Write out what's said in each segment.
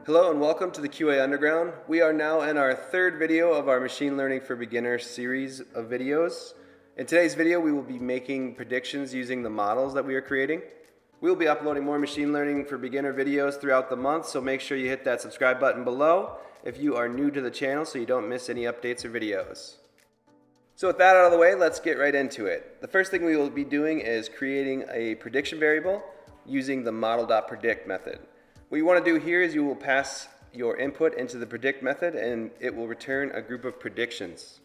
Hello and welcome to the QA Underground. We are now in our third video of our Machine Learning for Beginners series of videos. In today's video, we will be making predictions using the models that we are creating. We will be uploading more Machine Learning for Beginner videos throughout the month, so make sure you hit that subscribe button below if you are new to the channel so you don't miss any updates or videos. So with that out of the way, let's get right into it. The first thing we will be doing is creating a prediction variable using the model.predict method. What you want to do here is you will pass your input into the predict method and it will return a group of predictions.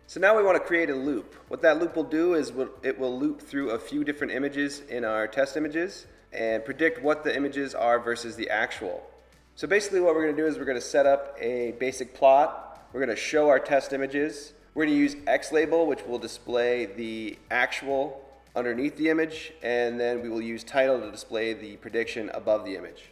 So now we want to create a loop. What that loop will do is it will loop through a few different images in our test images and predict what the images are versus the actual. So basically what we're going to do is we're going to set up a basic plot. We're going to show our test images. We're going to use X label, which will display the actual underneath the image, and then we will use title to display the prediction above the image.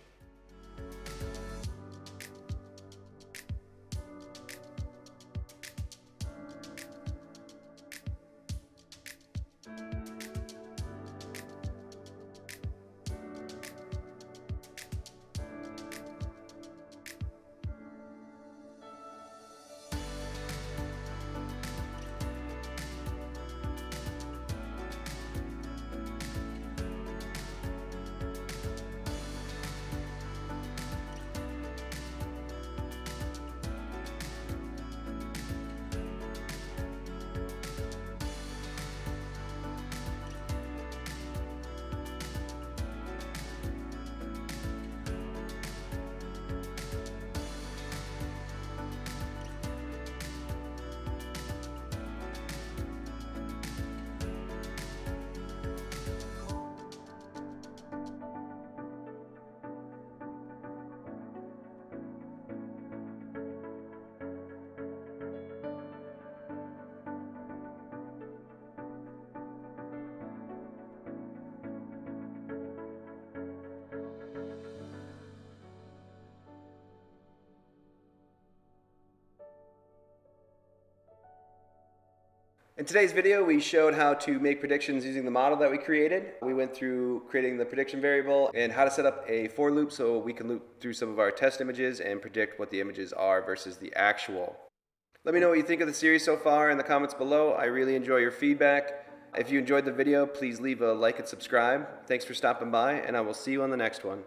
In today's video, we showed how to make predictions using the model that we created. We went through creating the prediction variable and how to set up a for loop so we can loop through some of our test images and predict what the images are versus the actual. Let me know what you think of the series so far in the comments below. I really enjoy your feedback. If you enjoyed the video, please leave a like and subscribe. Thanks for stopping by, and I will see you on the next one.